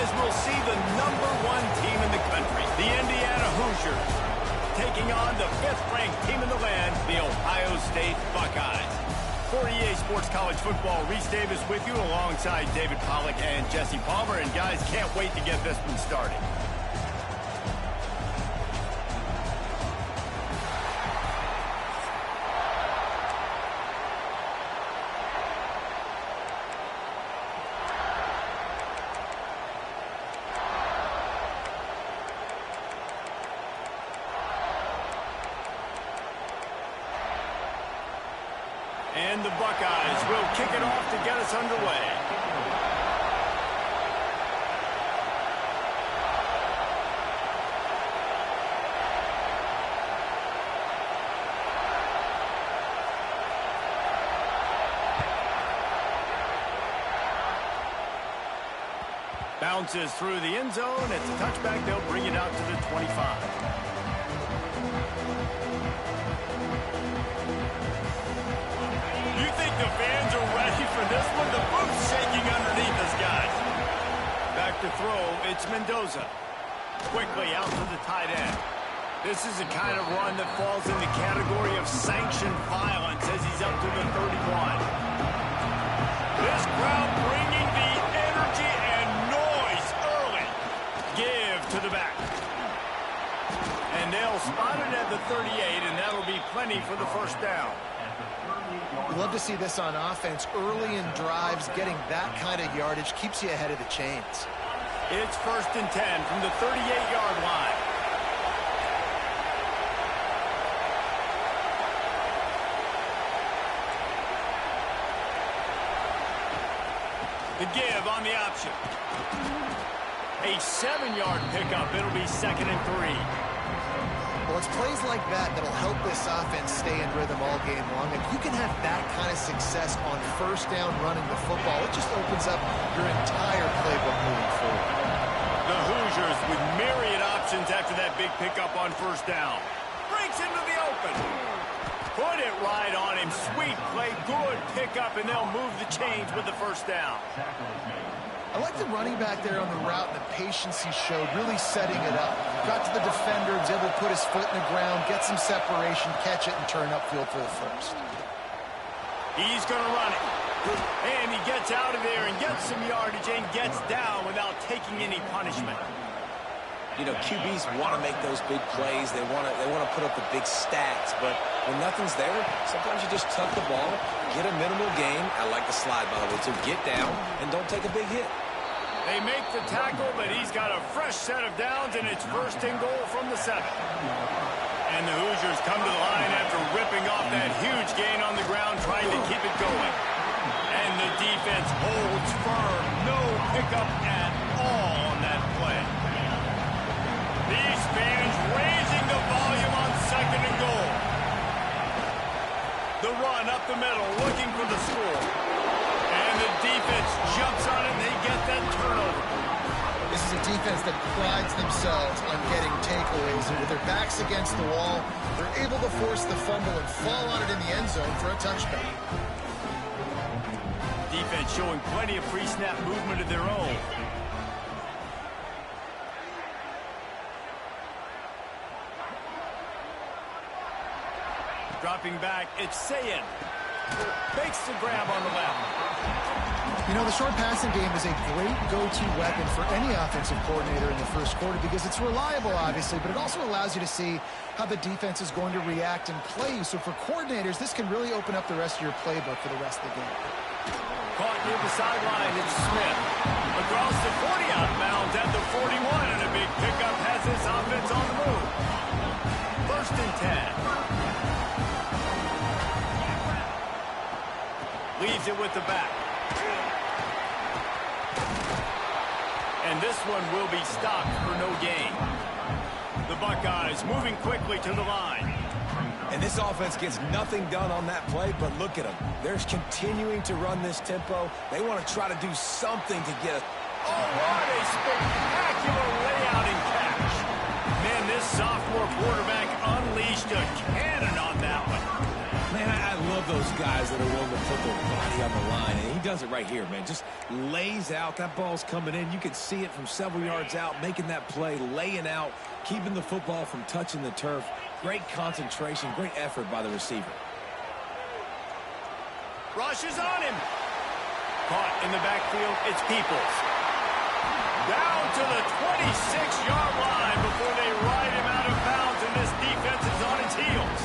as we'll see the #1 team in the country, the Indiana Hoosiers, taking on the 5th-ranked team in the land, the Ohio State Buckeyes. For EA Sports College Football, Reese Davis with you alongside David Pollack and Jesse Palmer. And guys, can't wait to get this one started. And the Buckeyes will kick it off to get us underway. Bounces through the end zone. It's a touchback. They'll bring it out to the 25. The fans are ready for this one. The booth's shaking underneath us, guys. Back to throw. It's Mendoza. Quickly out to the tight end. This is a kind of run that falls in the category of sanctioned violence as he's up to the 31. This crowd bringing the energy and noise early. Give to the back. And they'll spot it at the 38, and that'll be plenty for the first down. We love to see this on offense. Early in drives, getting that kind of yardage keeps you ahead of the chains. It's 1st and 10 from the 38-yard line. The give on the option. A 7-yard pickup. It'll be 2nd and 3. Well, it's plays like that that'll help this offense stay in rhythm all game long. If you can have that kind of success on first down running the football, it just opens up your entire playbook moving forward. The Hoosiers with myriad options after that big pickup on first down. Breaks into the open. Put it right on him. Sweet play, good pickup, and they'll move the chains with the first down. I like the running back there on the route and the patience he showed, really setting it up. Got to the defender, was able to put his foot in the ground, get some separation, catch it, and turn upfield for the first. He's going to run it. And he gets out of there and gets some yardage and gets down without taking any punishment. You know, QBs want to make those big plays. They want to put up the big stats. But when nothing's there, sometimes you just tuck the ball, get a minimal gain. I like the slide, by the way, to get down and don't take a big hit. They make the tackle, but he's got a fresh set of downs, and it's 1st and goal from the 7. And the Hoosiers come to the line after ripping off that huge gain on the ground, trying to keep it going. And the defense holds firm. No pickup at all on that play. These fans raising the volume on 2nd and goal. The run up the middle, looking for the score. And the defense jumps on it, and they get that turnover. This is a defense that prides themselves on getting takeaways. And with their backs against the wall, they're able to force the fumble and fall on it in the end zone for a touchdown. Defense showing plenty of pre-snap movement of their own. Dropping back, it's Sayin. Makes the grab on the left. You know, the short passing game is a great go-to weapon for any offensive coordinator in the first quarter because it's reliable, obviously, but it also allows you to see how the defense is going to react and play. So for coordinators, this can really open up the rest of your playbook for the rest of the game. Caught near the sideline, it's Smith. Across the 40 out of bounds at the 41, and a big pickup has this offense on the move. 1st and 10. Leaves it with the back. And this one will be stopped for no gain. The Buckeyes moving quickly to the line. And this offense gets nothing done on that play, but look at them. They're continuing to run this tempo. They want to try to do something to get it. Oh, what a spectacular layout and catch. Man, this sophomore quarterback unleashed a cannon on that one. Man, I love those guys that are willing to put their body on the line, and he does it right here, man. Just lays out. That ball's coming in. You can see it from several yards out, making that play, laying out, keeping the football from touching the turf. Great concentration, great effort by the receiver. Rush is on him. Caught in the backfield, it's Peoples. Down to the 26-yard line before they ride him out of bounds, and this defense is on its heels.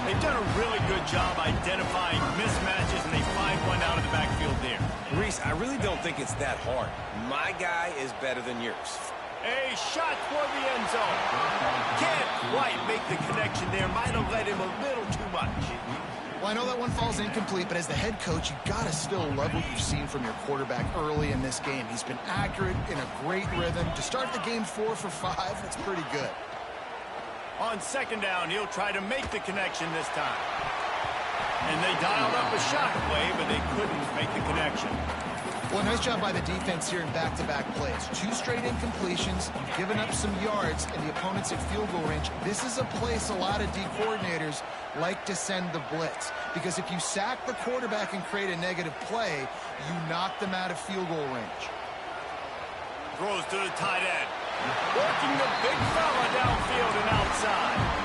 They've done a really good job identifying mismatches, and they find one out of the backfield there. Reese, I really don't think it's that hard. My guy is better than yours. A shot toward the end zone. Can't quite make the connection there. Might have led him a little too much. Well, I know that one falls incomplete, but as the head coach, you've got to still love what you've seen from your quarterback early in this game. He's been accurate, in a great rhythm. To start the game 4 for 5, that's pretty good. On second down, he'll try to make the connection this time. And they dialed up a shot play, but they couldn't make the connection. Well, nice job by the defense here in back-to-back plays. 2 straight incompletions, you've given up some yards, and the opponent's at field goal range. This is a place a lot of D coordinators like to send the blitz, because if you sack the quarterback and create a negative play, you knock them out of field goal range. Throws to the tight end. Working the big fella downfield and outside.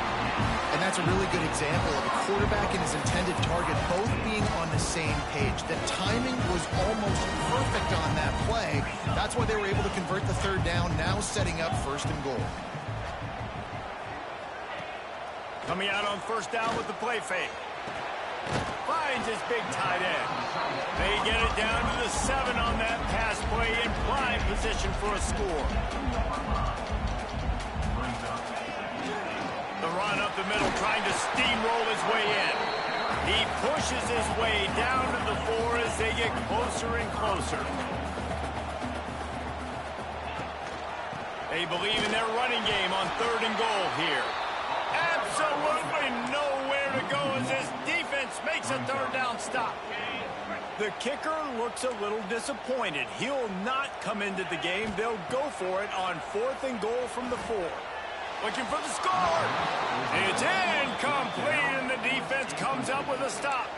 And that's a really good example of a quarterback and his intended target both being on the same page. The timing was almost perfect on that play. That's why they were able to convert the third down, now setting up first and goal. Coming out on first down with the play fake. Finds his big tight end. They get it down to the 7 on that pass play in prime position for a score. The run up the middle, trying to steamroll his way in. He pushes his way down to the 4 as they get closer and closer. They believe in their running game on third and goal here. Absolutely nowhere to go as this defense makes a third down stop. The kicker looks a little disappointed. He'll not come into the game. They'll go for it on fourth and goal from the 4. Looking for the score. It's incomplete, and the defense comes up with a stop.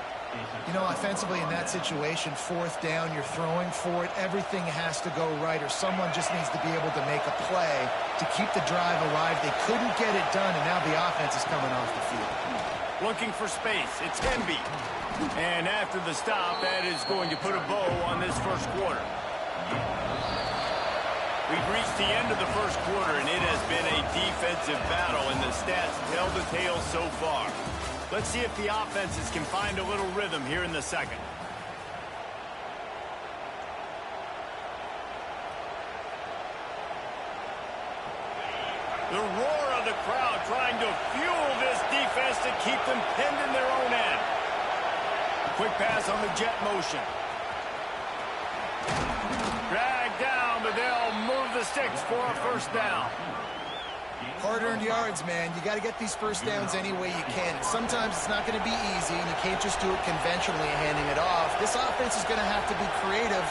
You know, offensively in that situation, fourth down, you're throwing for it. Everything has to go right, or someone just needs to be able to make a play to keep the drive alive. They couldn't get it done, and now the offense is coming off the field. Looking for space. It's Hemby. And after the stop, that is going to put a bow on this first quarter. We've reached the end of the first quarter, and it has been a defensive battle, and the stats tell the tale so far. Let's see if the offenses can find a little rhythm here in the second. The roar of the crowd trying to fuel this defense to keep them pinned in their own end. Quick pass on the jet motion. Dragged down, but they'll move the sticks for a first down. Hard-earned yards, man. You got to get these first downs any way you can. Sometimes it's not going to be easy, and you can't just do it conventionally handing it off. This offense is going to have to be creative.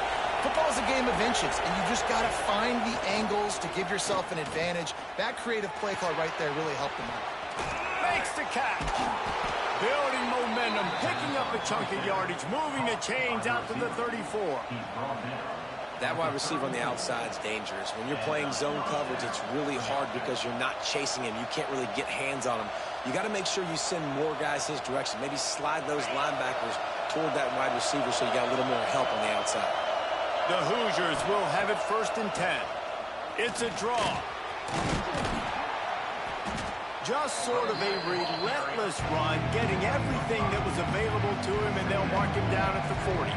Football is a game of inches, and you just got to find the angles to give yourself an advantage. That creative play call right there really helped them out. Makes the catch. Building momentum, picking up a chunk of yardage, moving the chains out to the 34. That wide receiver on the outside is dangerous. When you're playing zone coverage, it's really hard because you're not chasing him. You can't really get hands on him. You got to make sure you send more guys his direction. Maybe slide those linebackers toward that wide receiver so you got a little more help on the outside. The Hoosiers will have it first and 10. It's a draw. Just sort of a relentless run, getting everything that was available to him, and they'll mark him down at the 40.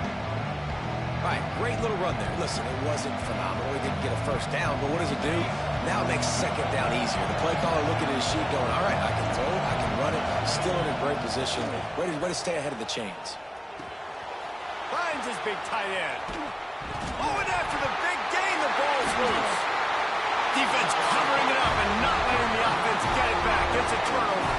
All right, great little run there. Listen, it wasn't phenomenal. He didn't get a first down, but what does it do? Now it makes second down easier. The play caller looking at his sheet going, all right, I can throw it, I can run it. Still in a great position. Ready to stay ahead of the chains. Finds his big tight end. Oh, and after the big gain, the ball's loose. Defense covering it up and not letting the offense get it back. It's a turnover.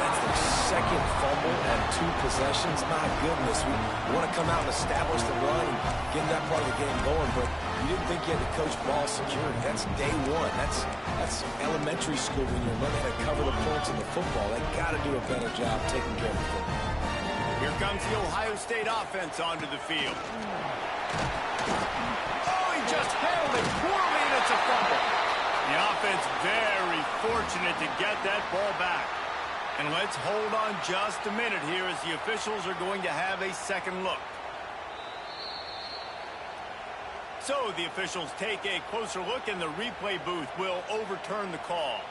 That's their second fumble and 2 possessions. My goodness, we want to come out and establish the run and get that part of the game going, but you didn't think you had to coach ball security. That's day one. That's elementary school when you're learning how to cover the points in the football. They got to do a better job taking care of the football. Here comes the Ohio State offense onto the field. Oh, he just handled it poorly, and it's a fumble. The offense very fortunate to get that ball back. And let's hold on just a minute here as the officials are going to have a second look. So the officials take a closer look, and the replay booth will overturn the call.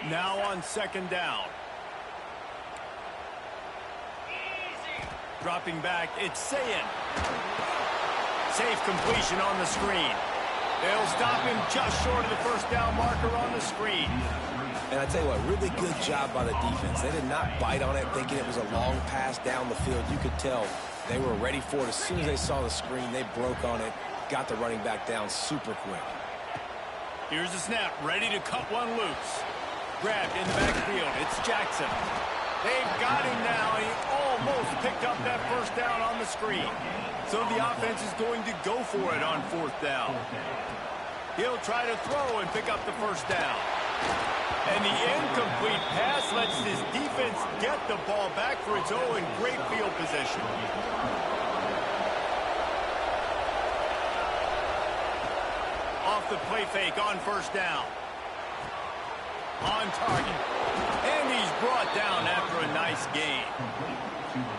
Now on second down. Dropping back, it's Sayin. Safe completion on the screen. They'll stop him just short of the first down marker on the screen. And I tell you what, really good job by the defense. They did not bite on it thinking it was a long pass down the field. You could tell they were ready for it. As soon as they saw the screen, they broke on it, got the running back down super quick. Here's the snap, ready to cut one loose. Grabbed in the backfield, it's Jackson. They've got him now, and he almost picked up that first down on the screen. So the offense is going to go for it on fourth down. He'll try to throw and pick up the first down. And the incomplete pass lets his defense get the ball back for its own great field position. Off the play fake on first down. On target. And he's brought down after a nice gain.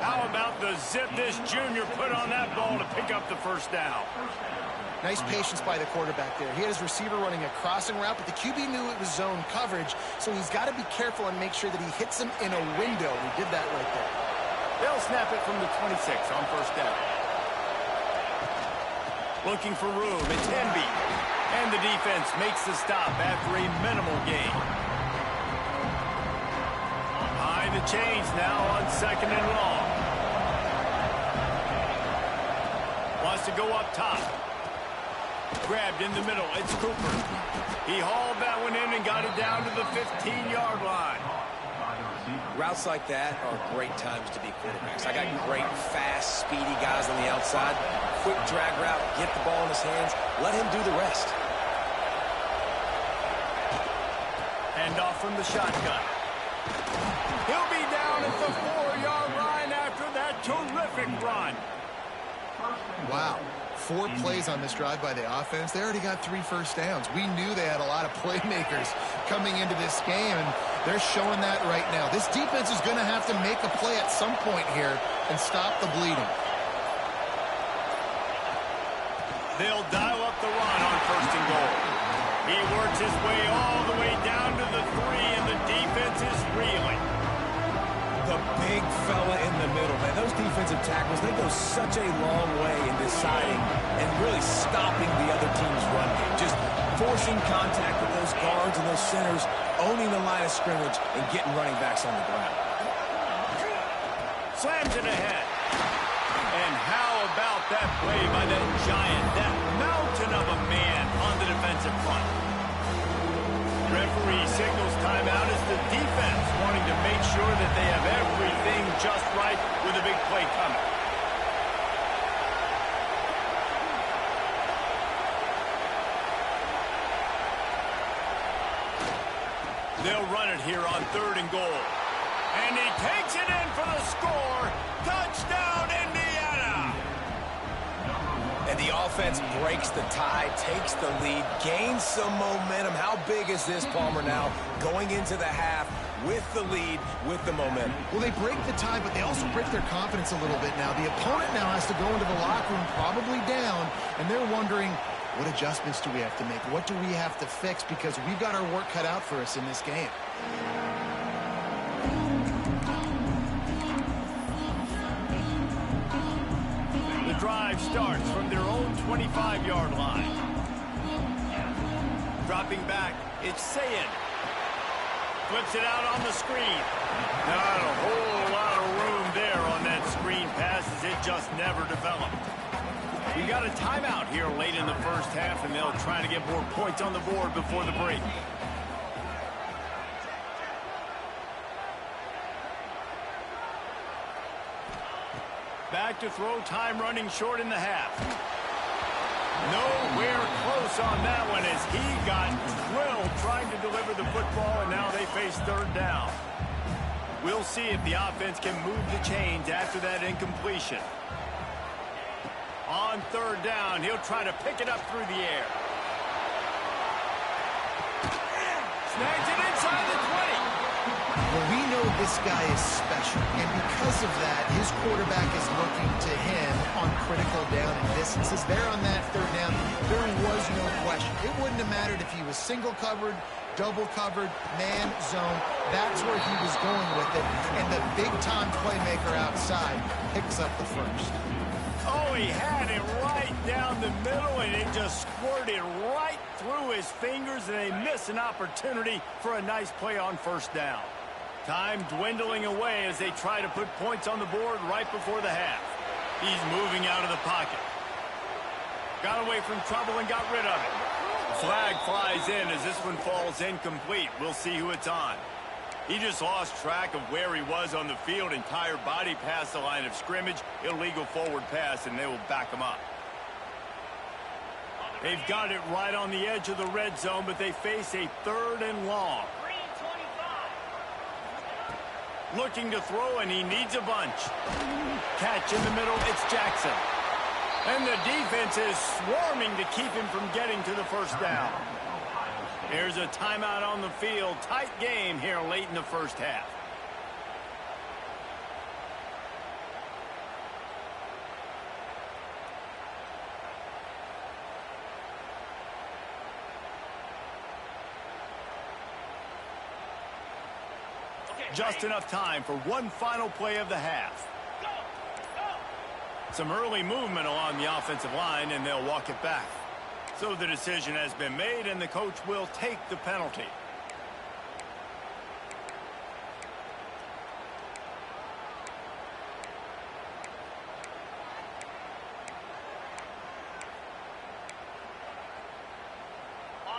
How about the zip this junior put on that ball to pick up the first down? Nice patience by the quarterback there. He had his receiver running a crossing route, but the QB knew it was zone coverage, so he's got to be careful and make sure that he hits him in a window. He did that right there. They'll snap it from the 26 on first down. Looking for room, it's Enby. And the defense makes the stop after a minimal gain. High the chains now on second and long. Wants to go up top. Grabbed in the middle, it's Cooper. He hauled that one in and got it down to the 15-yard line. Routes like that are great times to be quarterbacks. I got great, fast, speedy guys on the outside. Quick drag route, get the ball in his hands, let him do the rest. Hand off from the shotgun. He'll be down at the 4-yard line after that terrific run. Wow. 4 plays on this drive by the offense. They already got 3 first downs. We knew they had a lot of playmakers coming into this game, and they're showing that right now. This defense is going to have to make a play at some point here and stop the bleeding. They'll dial up the run on first and goal. He works his way all the way down to the 3, and the defense is reeling. The big fella in the middle, man. Those defensive tackles, they go such a long way in deciding and really stopping the other team's run game. Just forcing contact with those guards and those centers, owning the line of scrimmage, and getting running backs on the ground. Slams it ahead. And how about that play by that giant, that mountain of a man on the defensive front? Referee signals timeout as the defense wanting to make sure that they have everything just right with a big play coming. They'll run it here on third and goal. And he takes it in for the score. Touchdown, Indiana! And the offense breaks the tie, takes the lead, gains some momentum. How big is this, Palmer, now going into the half with the lead, with the momentum? Well, they break the tie, but they also break their confidence a little bit now. The opponent now has to go into the locker room probably down, and they're wondering, what adjustments do we have to make? What do we have to fix? Because we've got our work cut out for us in this game. The drive starts from their own 25-yard line. Dropping back, it's Sayin. Flips it out on the screen. Not a whole lot of room there on that screen pass as it just never developed. We got a timeout here late in the first half, and they'll try to get more points on the board before the break. Back to throw, time running short in the half. Nowhere close on that one as he got drilled trying to deliver the football, and now they face third down. We'll see if the offense can move the chains after that incompletion. On third down, he'll try to pick it up through the air. Snags it inside the 20. Well, we know this guy is special, and because of that, his quarterback is looking to him on critical down and distances. There on that third down, there was no question. It wouldn't have mattered if he was single covered, double covered, man, zone. That's where he was going with it, and the big-time playmaker outside picks up the first. Oh, he had it right down the middle, and it just squirted right through his fingers, and they miss an opportunity for a nice play on first down. Time dwindling away as they try to put points on the board right before the half. He's moving out of the pocket. Got away from trouble and got rid of it. Flag flies in as this one falls incomplete. We'll see who it's on. He just lost track of where he was on the field. Entire body past the line of scrimmage. Illegal forward pass, and they will back him up. They've got it right on the edge of the red zone, but they face a third and long. Looking to throw, and he needs a bunch. Catch in the middle, it's Jackson. And the defense is swarming to keep him from getting to the first down. Here's a timeout on the field. Tight game here late in the first half. Just enough time for one final play of the half. Some early movement along the offensive line, and they'll walk it back. So the decision has been made, and the coach will take the penalty.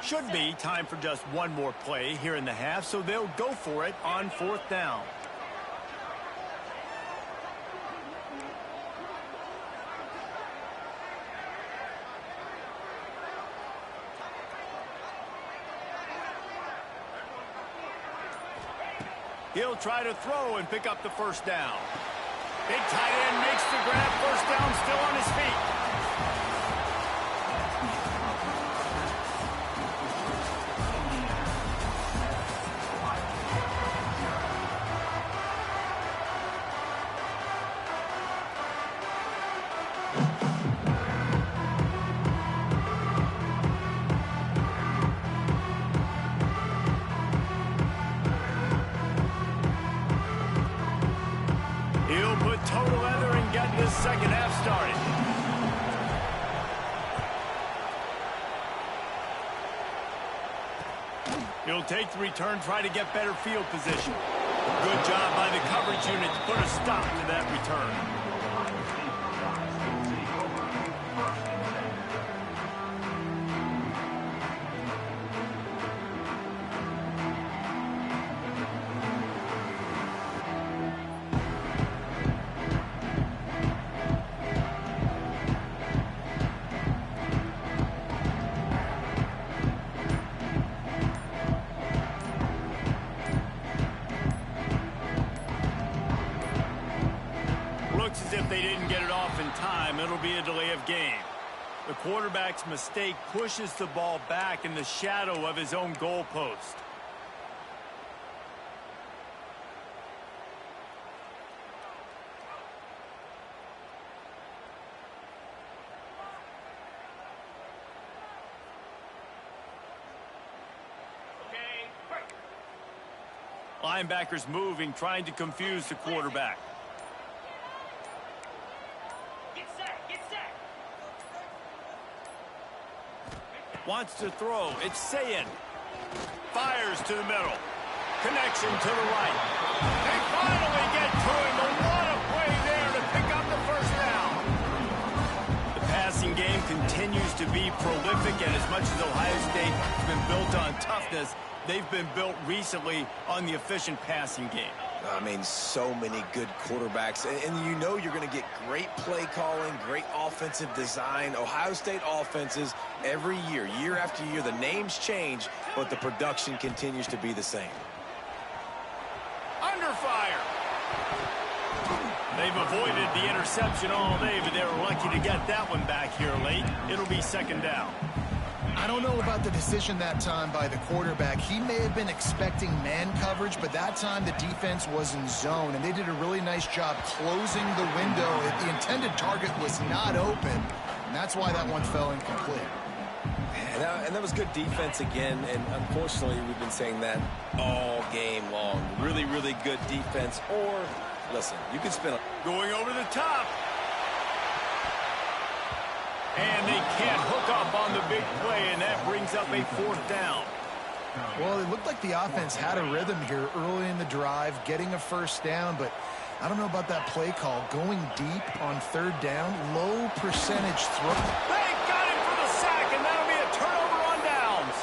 Should be time for just one more play here in the half, so they'll go for it on fourth down. He'll try to throw and pick up the first down. Big tight end makes the grab. First down, still on his feet. He'll put total leather and get this second half started. He'll take the return, try to get better field position. Good job by the coverage unit to put a stop to that return. As if they didn't get it off in time, it'll be a delay of game. The quarterback's mistake pushes the ball back in the shadow of his own goalpost. Linebackers moving, trying to confuse the quarterback. Wants to throw. It's Sayin. Fires to the middle. Connection to the right. They finally get to him. But what a play there to pick up the first down. The passing game continues to be prolific, and as much as Ohio State has been built on toughness, they've been built recently on the efficient passing game. I mean, so many good quarterbacks. And you know you're going to get great play calling, great offensive design. Ohio State offenses every year, year after year, the names change, but the production continues to be the same. Under fire. They've avoided the interception all day, but they were lucky to get that one back here late. It'll be second down. I don't know about the decision that time by the quarterback. He may have been expecting man coverage, but that time the defense was in zone, and they did a really nice job closing the window. The intended target was not open, and that's why that one fell incomplete. And that was good defense again, and unfortunately we've been saying that all game long. Really, really good defense, or, listen, you can spin it. Going over the top. And they can't hook up on the big play, and that brings up a fourth down. Well, it looked like the offense had a rhythm here early in the drive, getting a first down, but I don't know about that play call. Going deep on third down, low percentage throw. They got him for the sack, and that'll be a turnover on downs.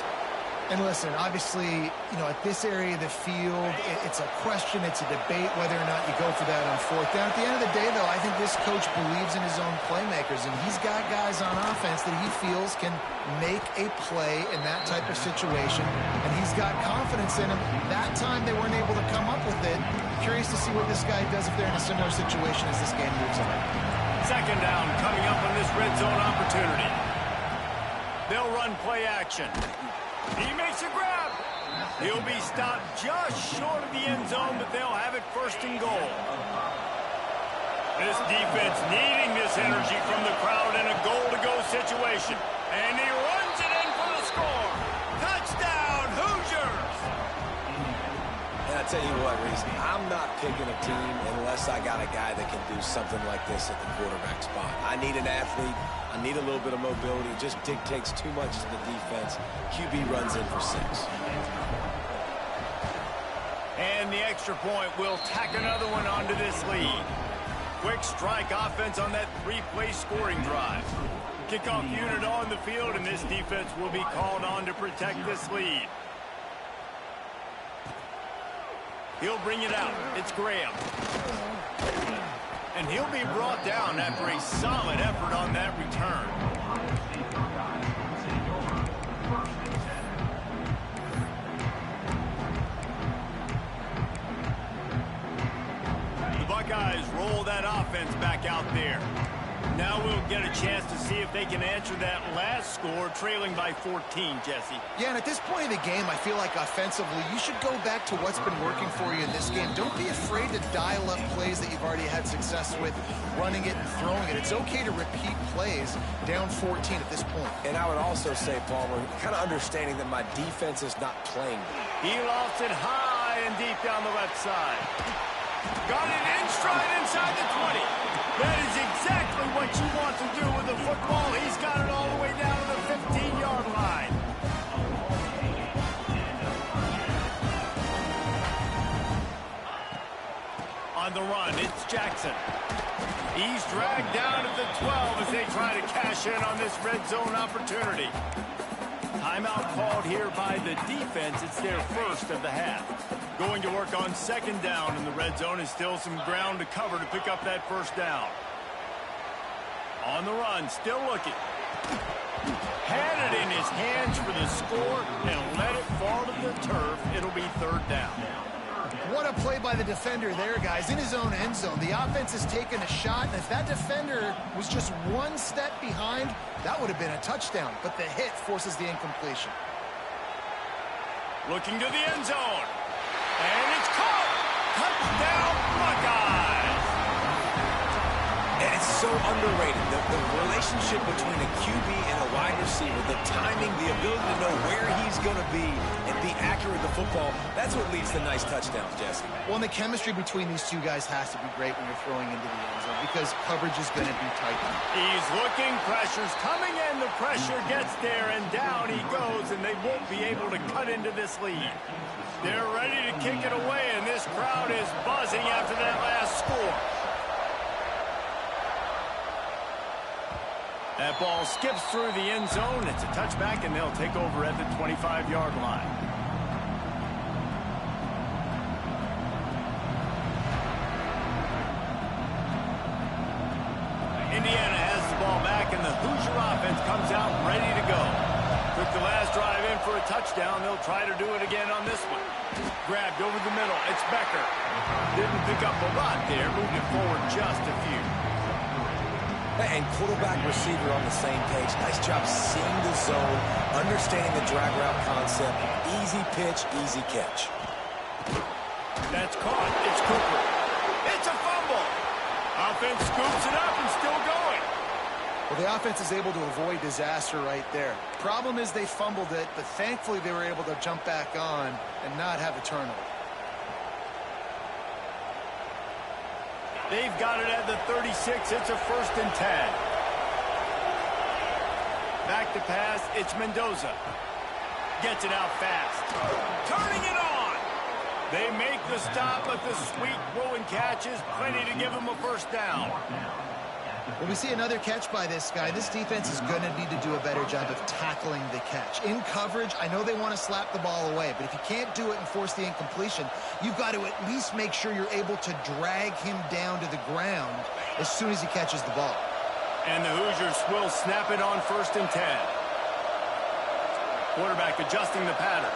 And listen, obviously, at this area of the field, it's a question, it's a debate whether or not you go for that on fourth down. At the end of the day, though, I think this coach believes in his own playmakers, and he's got guys on offense that he feels can make a play in that type of situation, and he's got confidence in him. That time they weren't able to come up with it. Curious to see what this guy does if they're in a similar situation as this game moves on. Second down coming up on this red zone opportunity. They'll run play action. He makes a grab. He'll be stopped just short of the end zone, but they'll have it first and goal. This defense needing this energy from the crowd in a goal-to-go situation. And he runs it in for the score. Touchdown, Hoosiers! And I tell you what, Reese, I'm not picking a team unless I got a guy that can do something like this at the quarterback spot. I need an athlete. I need a little bit of mobility. It just dictates too much to the defense. QB runs in for 6. And the extra point will tack another one onto this lead. Quick strike offense on that 3-play scoring drive. Kickoff unit on the field, and this defense will be called on to protect this lead. He'll bring it out. It's Graham. And he'll be brought down after a solid effort on that return. The Buckeyes roll that offense back out there. Now we'll get a chance to see if they can answer that last score, trailing by 14, Jesse. Yeah, and at this point in the game, I feel like offensively, you should go back to what's been working for you in this game. Don't be afraid to dial up plays that you've already had success with, running it and throwing it. It's okay to repeat plays down 14 at this point. And I would also say, Palmer, kind of understanding that my defense is not playing. He lost it high and deep down the left side. Got it in stride inside the 20. That is exactly what you want to do with the football. He's got it all the way down to the 15-yard line. On the run, it's Jackson. He's dragged down at the 12 as they try to cash in on this red zone opportunity. Timeout called here by the defense. It's their first of the half. Going to work on second down in the red zone, is still some ground to cover to pick up that first down. On the run, still looking. Had it in his hands for the score and let it fall to the turf. It'll be third down. What a play by the defender there, guys. In his own end zone, the offense has taken a shot, and if that defender was just one step behind, that would have been a touchdown, but the hit forces the incompletion. Looking to the end zone. And it's caught! Touchdown, Buckeyes! And it's so underrated. The relationship between a QB and a wide receiver, the timing, the ability to know where he's going to be and be accurate with the football, that's what leads to nice touchdowns, Jesse. Well, and the chemistry between these two guys has to be great when you're throwing into the end zone because coverage is going to be tight. He's looking, pressure's coming in, the pressure gets there, and down he goes, and they won't be able to cut into this lead. They're ready to kick it away, and this crowd is buzzing after that last score. That ball skips through the end zone. It's a touchback, and they'll take over at the 25-yard line. Indiana has the ball back, and the Hoosier offense comes out ready to go. Took the last drive in for a touchdown. They'll try to do it again on this one. Grabbed over the middle. It's Becker. Didn't pick up a lot there. Moved it forward just a few. And quarterback receiver on the same page. Nice job seeing the zone, understanding the drag route concept. Easy pitch, easy catch. That's caught. It's Cooper. It's a fumble. Offense scoops it up and still going. Well, the offense is able to avoid disaster right there. Problem is they fumbled it, but thankfully they were able to jump back on and not have a turnover. They've got it at the 36. It's a 1st and 10. Back to pass. It's Mendoza. Gets it out fast. Turning it on. They make the stop, but the sweet throwing catch is plenty to give them a 1st down. When we see another catch by this guy, this defense is going to need to do a better job of tackling the catch. In coverage, I know they want to slap the ball away, but if you can't do it and force the incompletion, you've got to at least make sure you're able to drag him down to the ground as soon as he catches the ball. And the Hoosiers will snap it on 1st and 10. Quarterback adjusting the pattern.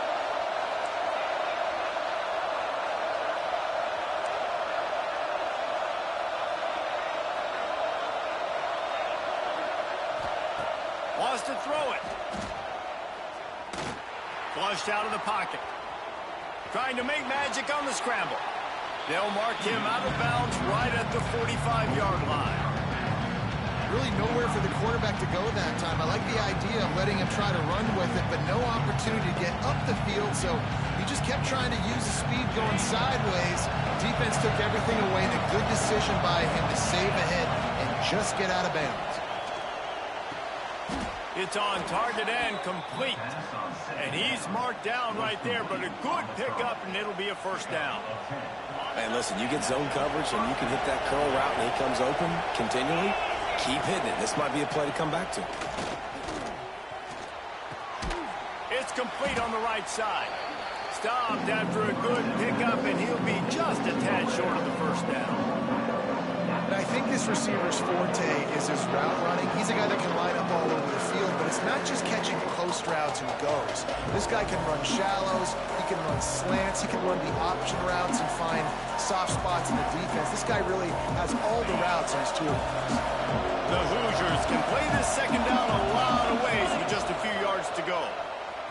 Wants to throw it. Flushed out of the pocket. Trying to make magic on the scramble. They'll mark him out of bounds right at the 45-yard line. Really nowhere for the quarterback to go that time. I like the idea of letting him try to run with it, but no opportunity to get up the field, so he just kept trying to use the speed going sideways. Defense took everything away, and a good decision by him to save ahead and just get out of bounds. It's on target and complete. And he's marked down right there, but a good pickup, and it'll be a 1st down. Man, listen, you get zone coverage and you can hit that curl route and he comes open continually. Keep hitting it. This might be a play to come back to. It's complete on the right side. Stopped after a good pickup, and he'll be just a tad short of the 1st down. And I think this receiver's forte is his route running. He's a guy that can line up all over the field, but it's not just catching post routes and goes. This guy can run shallows, he can run slants, he can run the option routes and find soft spots in the defense. This guy really has all the routes in his toolbox. The Hoosiers can play this 2nd down a lot of ways with just a few yards to go.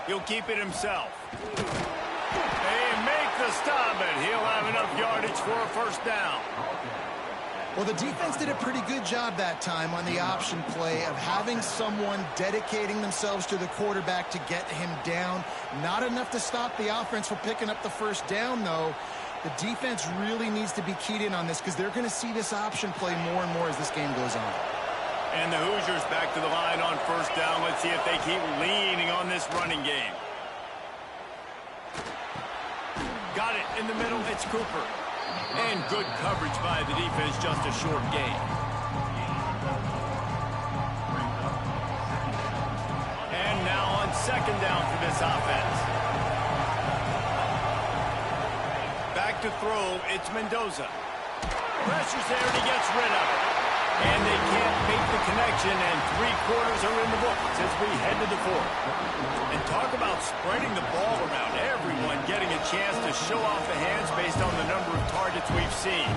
He'll keep it himself. They make the stop, and he'll have enough yardage for a 1st down. Well, the defense did a pretty good job that time on the option play of having someone dedicating themselves to the quarterback to get him down. Not enough to stop the offense from picking up the 1st down, though. The defense really needs to be keyed in on this because they're going to see this option play more and more as this game goes on. And the Hoosiers back to the line on 1st down. Let's see if they keep leaning on this running game. Got it in the middle. It's Cooper. And good coverage by the defense, just a short gain. And now on 2nd down for this offense. Back to throw, it's Mendoza. Pressure's there and he gets rid of it. And they can't make the connection, and 3/4 are in the books as we head to the 4th. And talk about spreading the ball around. Everyone getting a chance to show off the hands based on the number of targets we've seen.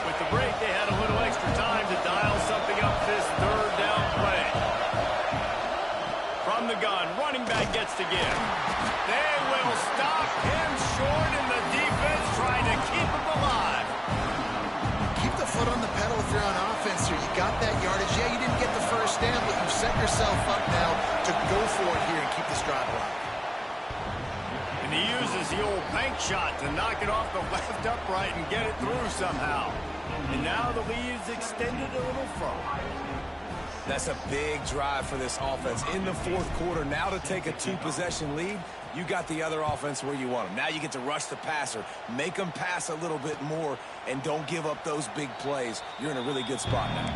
With the break, they had a little extra time to dial something up this 3rd down play. From the gun, running back gets to give. They will stop him short, and the defense trying to keep him alive. Keep the foot on the pedal if you're on offense here. You got that yardage. Yeah, you didn't get the 1st down, but you've set yourself up now to go for it here and keep this drive alive. And he uses the old bank shot to knock it off the left upright and get it through somehow. And now the lead is extended a little further. That's a big drive for this offense in the 4th quarter. Now to take a 2-possession lead, you got the other offense where you want them. Now you get to rush the passer, make them pass a little bit more, and don't give up those big plays. You're in a really good spot now.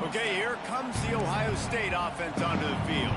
Okay, here comes the Ohio State offense onto the field.